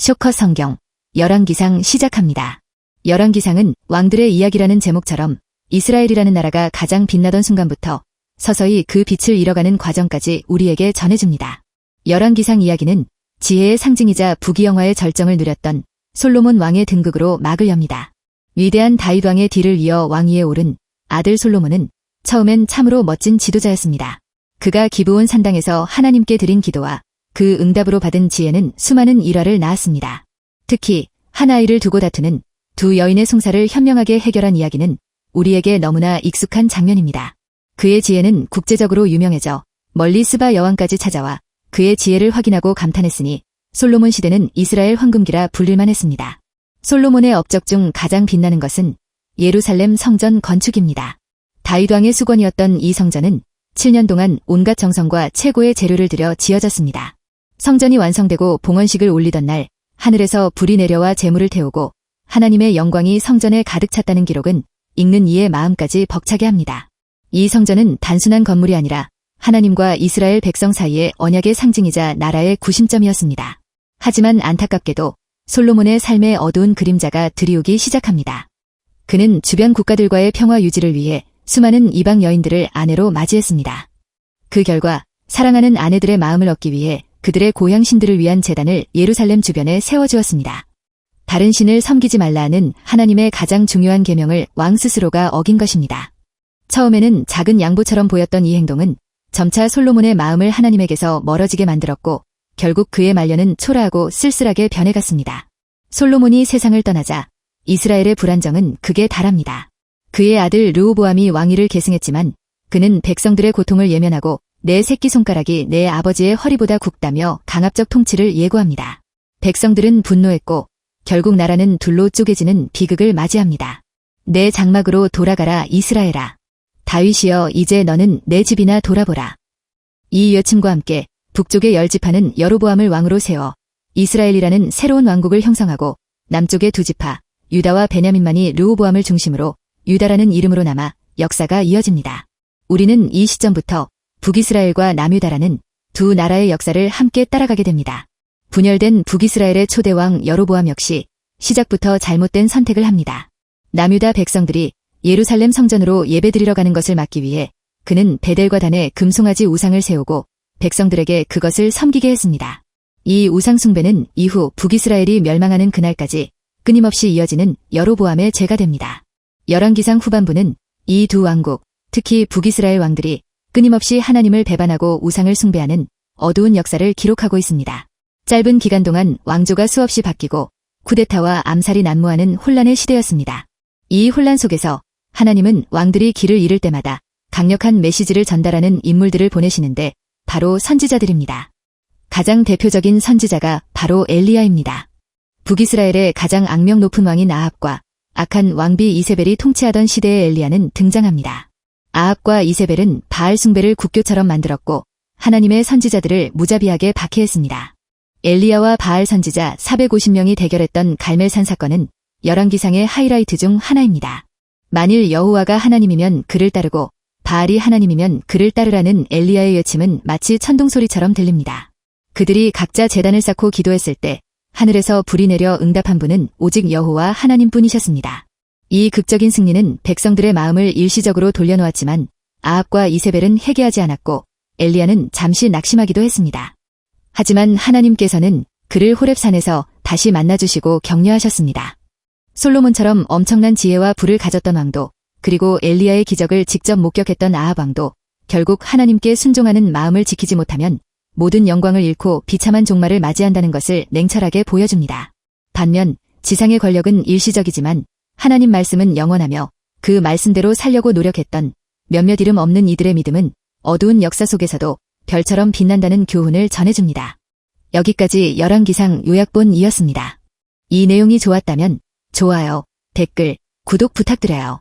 쇼커 성경, 열왕기상 시작합니다. 열왕기상은 왕들의 이야기라는 제목처럼 이스라엘이라는 나라가 가장 빛나던 순간부터 서서히 그 빛을 잃어가는 과정까지 우리에게 전해줍니다. 열왕기상 이야기는 지혜의 상징이자 부귀영화의 절정을 누렸던 솔로몬 왕의 등극으로 막을 엽니다. 위대한 다윗 왕의 뒤를 이어 왕위에 오른 아들 솔로몬은 처음엔 참으로 멋진 지도자였습니다. 그가 기브온 산당에서 하나님께 드린 기도와 그 응답으로 받은 지혜는 수많은 일화를 낳았습니다. 특히 한 아이를 두고 다투는 두 여인의 송사를 현명하게 해결한 이야기는 우리에게 너무나 익숙한 장면입니다. 그의 지혜는 국제적으로 유명해져 멀리 스바 여왕까지 찾아와 그의 지혜를 확인하고 감탄했으니 솔로몬 시대는 이스라엘 황금기라 불릴만 했습니다. 솔로몬의 업적 중 가장 빛나는 것은 예루살렘 성전 건축입니다. 다윗 왕의 수건이었던 이 성전은 7년 동안 온갖 정성과 최고의 재료를 들여 지어졌습니다. 성전이 완성되고 봉헌식을 올리던 날 하늘에서 불이 내려와 제물을 태우고 하나님의 영광이 성전에 가득 찼다는 기록은 읽는 이의 마음까지 벅차게 합니다. 이 성전은 단순한 건물이 아니라 하나님과 이스라엘 백성 사이의 언약의 상징이자 나라의 구심점이었습니다. 하지만 안타깝게도 솔로몬의 삶의 어두운 그림자가 드리우기 시작합니다. 그는 주변 국가들과의 평화 유지를 위해 수많은 이방 여인들을 아내로 맞이했습니다. 그 결과 사랑하는 아내들의 마음을 얻기 위해 그들의 고향 신들을 위한 제단을 예루살렘 주변에 세워주었습니다. 다른 신을 섬기지 말라는 하나님의 가장 중요한 계명을 왕 스스로가 어긴 것입니다. 처음에는 작은 양보처럼 보였던 이 행동은 점차 솔로몬의 마음을 하나님에게서 멀어지게 만들었고 결국 그의 말년은 초라하고 쓸쓸하게 변해갔습니다. 솔로몬이 세상을 떠나자 이스라엘의 불안정은 극에 달합니다. 그의 아들 르호보암이 왕위를 계승했지만 그는 백성들의 고통을 예면하고 내 새끼손가락이 내 아버지의 허리보다 굵다며 강압적 통치를 예고합니다. 백성들은 분노했고 결국 나라는 둘로 쪼개지는 비극을 맞이합니다. 내 장막으로 돌아가라 이스라엘아. 다윗이여 이제 너는 내 집이나 돌아보라. 이 외침과 함께 북쪽의 10지파는 여로보암을 왕으로 세워 이스라엘이라는 새로운 왕국을 형성하고 남쪽의 2지파 유다와 베냐민만이 르호보암을 중심으로 유다라는 이름으로 남아 역사가 이어집니다. 우리는 이 시점부터 북이스라엘과 남유다라는 두 나라의 역사를 함께 따라가게 됩니다. 분열된 북이스라엘의 초대왕 여로보암 역시 시작부터 잘못된 선택을 합니다. 남유다 백성들이 예루살렘 성전으로 예배드리러 가는 것을 막기 위해 그는 베델과 단에 금송아지 우상을 세우고 백성들에게 그것을 섬기게 했습니다. 이 우상 숭배는 이후 북이스라엘이 멸망하는 그날까지 끊임없이 이어지는 여로보암의 죄가 됩니다. 열왕기상 후반부는 이 두 왕국, 특히 북이스라엘 왕들이 끊임없이 하나님을 배반하고 우상을 숭배하는 어두운 역사를 기록하고 있습니다. 짧은 기간 동안 왕조가 수없이 바뀌고 쿠데타와 암살이 난무하는 혼란의 시대였습니다. 이 혼란 속에서 하나님은 왕들이 길을 잃을 때마다 강력한 메시지를 전달하는 인물들을 보내시는데 바로 선지자들입니다. 가장 대표적인 선지자가 바로 엘리야입니다. 북이스라엘의 가장 악명 높은 왕인 아합과 악한 왕비 이세벨이 통치하던 시대의 엘리야는 등장합니다. 아합과 이세벨은 바알 숭배를 국교처럼 만들었고 하나님의 선지자들을 무자비하게 박해했습니다. 엘리야와 바알 선지자 450명이 대결했던 갈멜산 사건은 열왕기상의 하이라이트 중 하나입니다. 만일 여호와가 하나님이면 그를 따르고 바알이 하나님이면 그를 따르라는 엘리야의 외침은 마치 천둥소리처럼 들립니다. 그들이 각자 제단을 쌓고 기도했을 때 하늘에서 불이 내려 응답한 분은 오직 여호와 하나님뿐이셨습니다. 이 극적인 승리는 백성들의 마음을 일시적으로 돌려놓았지만 아합과 이세벨은 회개하지 않았고 엘리야는 잠시 낙심하기도 했습니다. 하지만 하나님께서는 그를 호렙산에서 다시 만나주시고 격려하셨습니다. 솔로몬처럼 엄청난 지혜와 부를 가졌던 왕도 그리고 엘리야의 기적을 직접 목격했던 아합 왕도 결국 하나님께 순종하는 마음을 지키지 못하면 모든 영광을 잃고 비참한 종말을 맞이한다는 것을 냉철하게 보여줍니다. 반면 지상의 권력은 일시적이지만 하나님 말씀은 영원하며 그 말씀대로 살려고 노력했던 몇몇 이름 없는 이들의 믿음은 어두운 역사 속에서도 별처럼 빛난다는 교훈을 전해줍니다. 여기까지 열왕기상 요약본이었습니다. 이 내용이 좋았다면 좋아요, 댓글, 구독 부탁드려요.